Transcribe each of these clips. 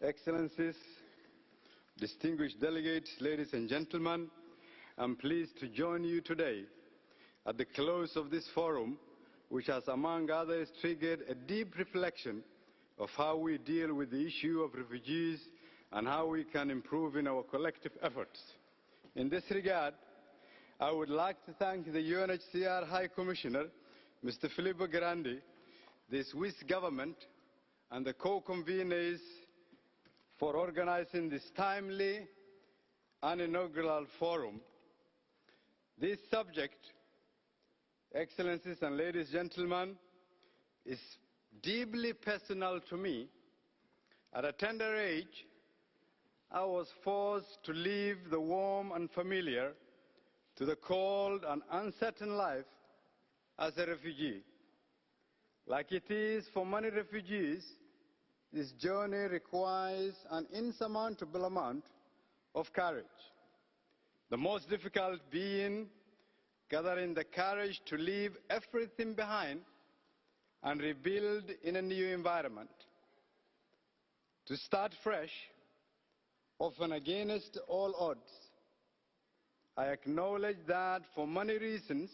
Excellencies, distinguished delegates, ladies and gentlemen, I'm pleased to join you today at the close of this forum, which has, among others, triggered a deep reflection of how we deal with the issue of refugees and how we can improve in our collective efforts. In this regard, I would like to thank the UNHCR High Commissioner, Mr. Filippo Grandi, the Swiss government, and the co-conveners for organizing this timely and inaugural forum. This subject, Excellencies and ladies and gentlemen, is deeply personal to me. At a tender age, I was forced to leave the warm and familiar to the cold and uncertain life as a refugee. Like it is for many refugees, this journey requires an insurmountable amount of courage. The most difficult being gathering the courage to leave everything behind and rebuild in a new environment. To start fresh, often against all odds. I acknowledge that for many reasons,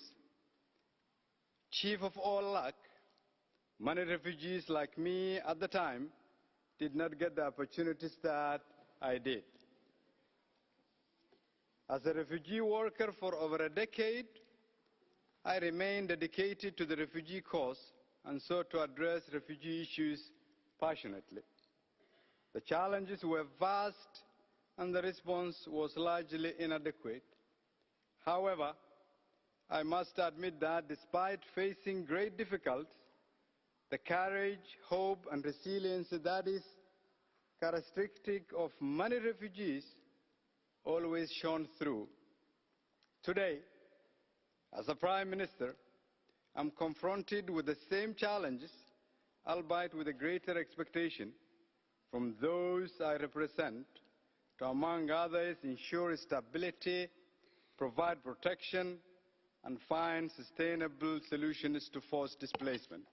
chief of all luck, many refugees like me at the time did not get the opportunities that I did. As a refugee worker for over a decade, I remained dedicated to the refugee cause and sought to address refugee issues passionately. The challenges were vast and the response was largely inadequate. However, I must admit that despite facing great difficulties, the courage, hope, and resilience that is characteristic of many refugees always shone through. Today, as a Prime Minister, I'm confronted with the same challenges, albeit with a greater expectation from those I represent to, among others, ensure stability, provide protection, and find sustainable solutions to forced displacement.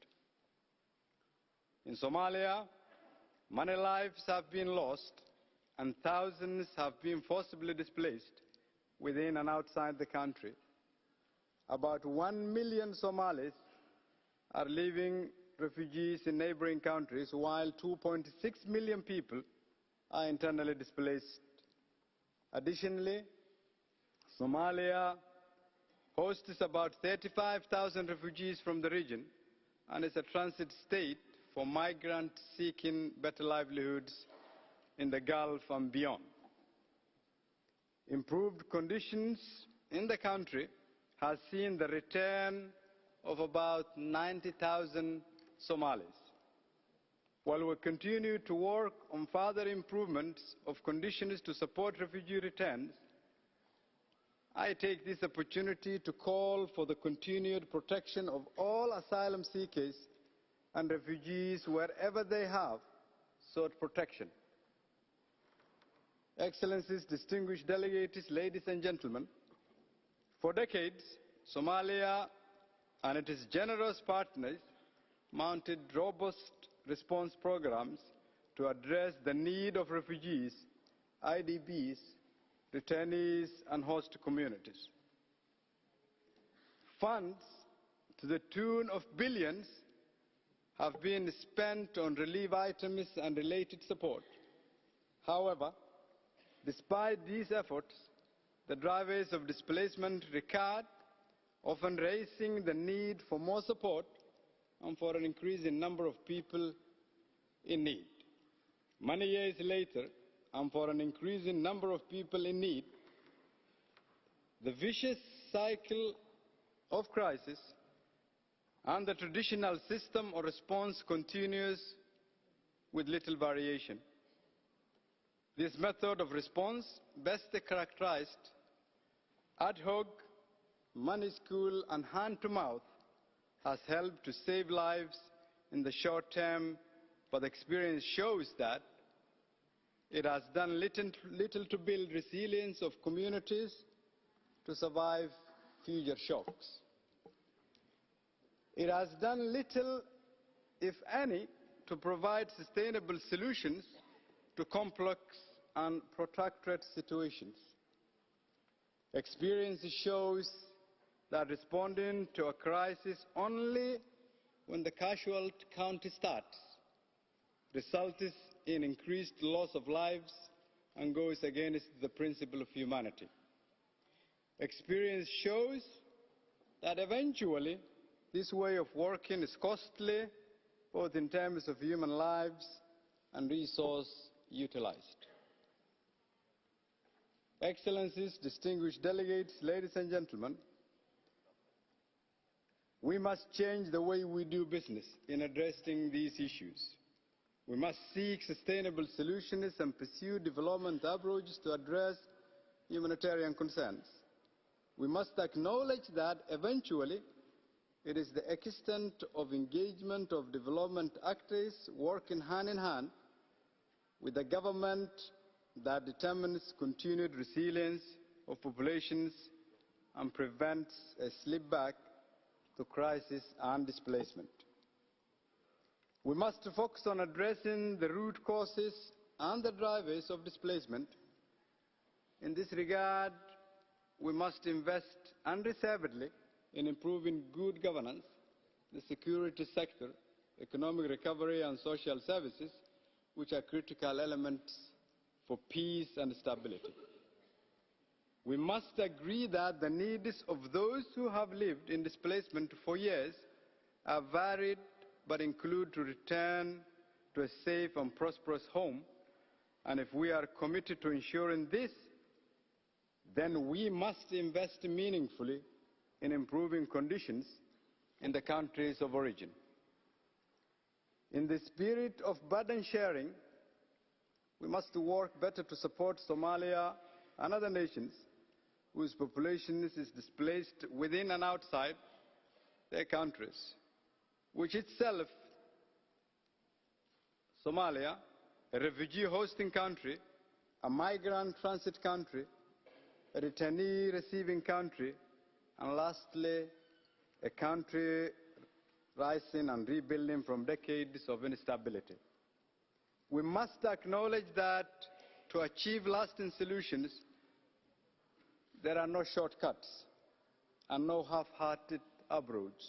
In Somalia, many lives have been lost and thousands have been forcibly displaced within and outside the country. About 1 million Somalis are living refugees in neighboring countries, while 2.6 million people are internally displaced. Additionally, Somalia hosts about 35,000 refugees from the region and is a transit state for migrants seeking better livelihoods in the Gulf and beyond. Improved conditions in the country has seen the return of about 90,000 Somalis. While we continue to work on further improvements of conditions to support refugee returns, I take this opportunity to call for the continued protection of all asylum seekers and refugees wherever they have sought protection. Excellencies, distinguished delegates, ladies and gentlemen, for decades, Somalia and its generous partners mounted robust response programs to address the need of refugees, IDPs, returnees, and host communities. Funds to the tune of billions have been spent on relief items and related support. However, despite these efforts, the drivers of displacement recurred, often raising the need for more support and for an increasing number of people in need. Many years later, and for an increasing number of people in need, the vicious cycle of crisis and the traditional system of response continues with little variation. This method of response, best characterized ad hoc, minuscule, and hand-to-mouth, has helped to save lives in the short term, but experience shows that it has done little to build resilience of communities to survive future shocks. It has done little, if any, to provide sustainable solutions to complex and protracted situations. Experience shows that responding to a crisis only when the casualty count starts results in increased loss of lives and goes against the principle of humanity. Experience shows that eventually this way of working is costly, both in terms of human lives and resource utilized. Excellencies, distinguished delegates, ladies and gentlemen, we must change the way we do business in addressing these issues. We must seek sustainable solutions and pursue development approaches to address humanitarian concerns. We must acknowledge that eventually it is the extent of engagement of development actors working hand in hand with the government that determines continued resilience of populations and prevents a slip back to crisis and displacement. We must focus on addressing the root causes and the drivers of displacement. In this regard, we must invest unreservedly in improving good governance, the security sector, economic recovery and social services, which are critical elements for peace and stability. We must agree that the needs of those who have lived in displacement for years are varied but include to return to a safe and prosperous home. And if we are committed to ensuring this, then we must invest meaningfully in improving conditions in the countries of origin. In the spirit of burden sharing, we must work better to support Somalia and other nations whose population is displaced within and outside their countries, which itself, Somalia, a refugee hosting country, a migrant transit country, a returnee receiving country, and lastly, a country rising and rebuilding from decades of instability. We must acknowledge that to achieve lasting solutions, there are no shortcuts and no half-hearted approaches.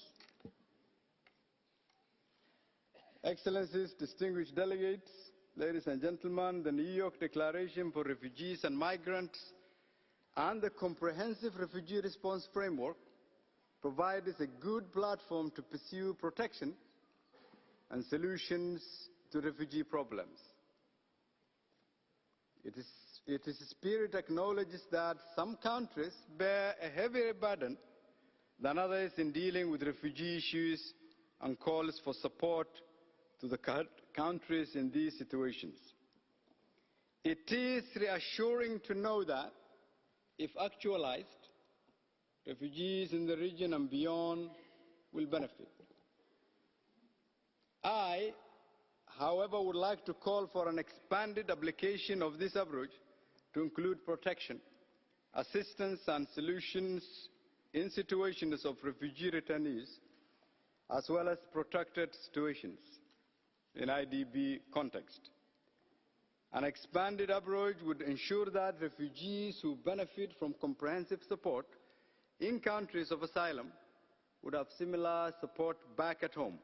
Excellencies, distinguished delegates, ladies and gentlemen, the New York Declaration for Refugees and Migrants and the Comprehensive Refugee Response Framework provide us a good platform to pursue protection and solutions to refugee problems. Its spirit acknowledges that some countries bear a heavier burden than others in dealing with refugee issues and calls for support to the countries in these situations. It is reassuring to know that, if actualized, refugees in the region and beyond will benefit. I, however, would like to call for an expanded application of this approach to include protection, assistance and solutions in situations of refugee returnees, as well as protracted situations in IDP context. An expanded approach would ensure that refugees who benefit from comprehensive support in countries of asylum would have similar support back at home.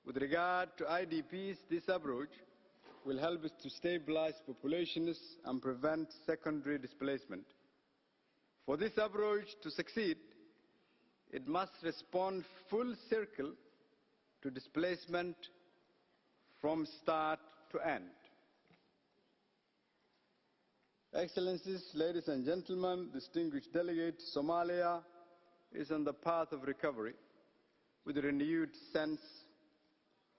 With regard to IDPs, this approach will help us to stabilize populations and prevent secondary displacement. For this approach to succeed, it must respond full circle to displacement from start to end. Excellencies, ladies and gentlemen, distinguished delegates, Somalia is on the path of recovery with a renewed sense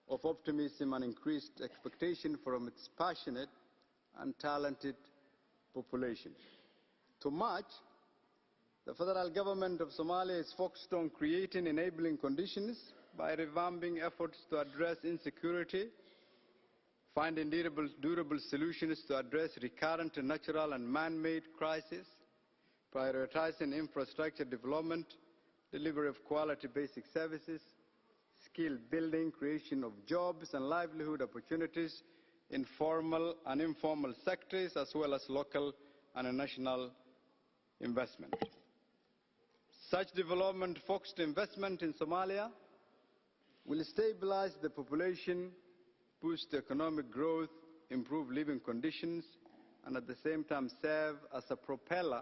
of optimism and increased expectation from its passionate and talented population. To much, the federal government of Somalia is focused on creating enabling conditions by revamping efforts to address insecurity, finding durable solutions to address recurrent natural and man-made crises, prioritizing infrastructure development, delivery of quality basic services, skill building, creation of jobs and livelihood opportunities, in formal and informal sectors, as well as local and national investment. Such development-focused investment in Somalia will stabilize the population, boost economic growth, improve living conditions, and at the same time serve as a propeller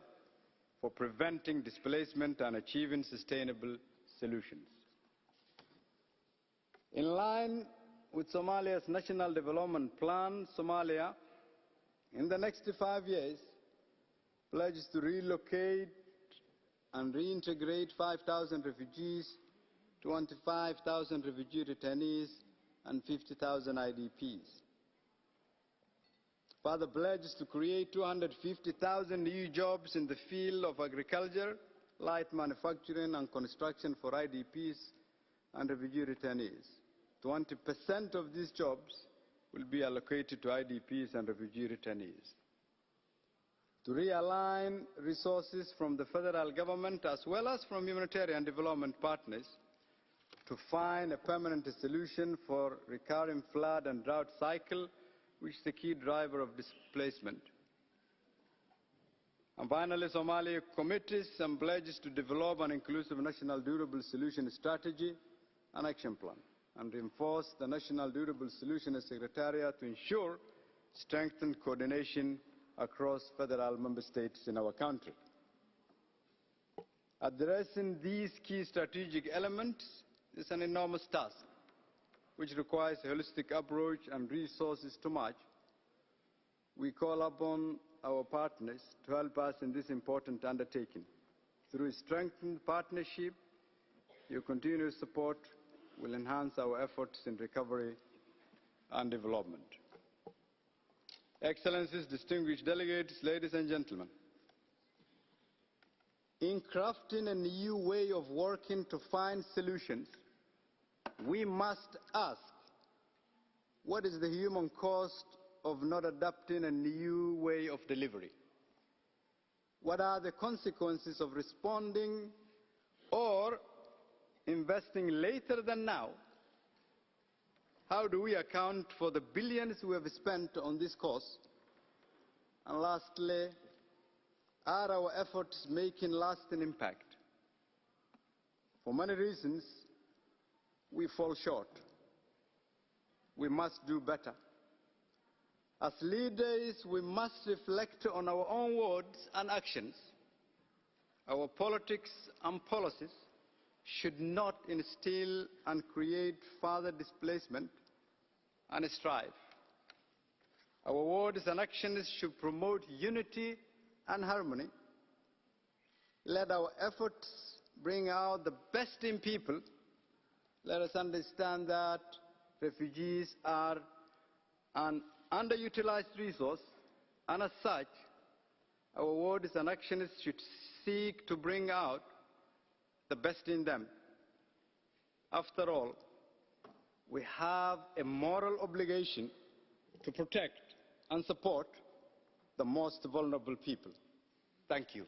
for preventing displacement and achieving sustainable solutions. In line with Somalia's National Development Plan, Somalia, in the next 5 years, pledges to relocate and reintegrate 5,000 refugees, 25,000 refugee returnees, and 50,000 IDPs. Further pledges to create 250,000 new jobs in the field of agriculture, light manufacturing, and construction for IDPs and refugee returnees. 20% of these jobs will be allocated to IDPs and refugee returnees. To realign resources from the federal government as well as from humanitarian development partners to find a permanent solution for recurring flood and drought cycle, which is the key driver of displacement. And finally, Somalia commits and pledges to develop an inclusive national durable solution strategy and action plan, and reinforce the National Durable Solutions Secretariat to ensure strengthened coordination across federal member states in our country. Addressing these key strategic elements is an enormous task, which requires a holistic approach and resources to match. We call upon our partners to help us in this important undertaking. Through strengthened partnership, your continuous support will enhance our efforts in recovery and development. Excellencies, distinguished delegates, ladies and gentlemen, in crafting a new way of working to find solutions, we must ask, what is the human cost of not adopting a new way of delivery? What are the consequences of responding or investing later than now? How do we account for the billions we have spent on this cause? And lastly, are our efforts making lasting impact? For many reasons, we fall short. We must do better. As leaders, we must reflect on our own words and actions. Our politics and policies should not instill and create further displacement and strife. Our words and actions should promote unity and harmony. Let our efforts bring out the best in people. Let us understand that refugees are an underutilized resource, and as such, our words and actions should seek to bring out the best in them. After all, we have a moral obligation to protect and support the most vulnerable people. Thank you.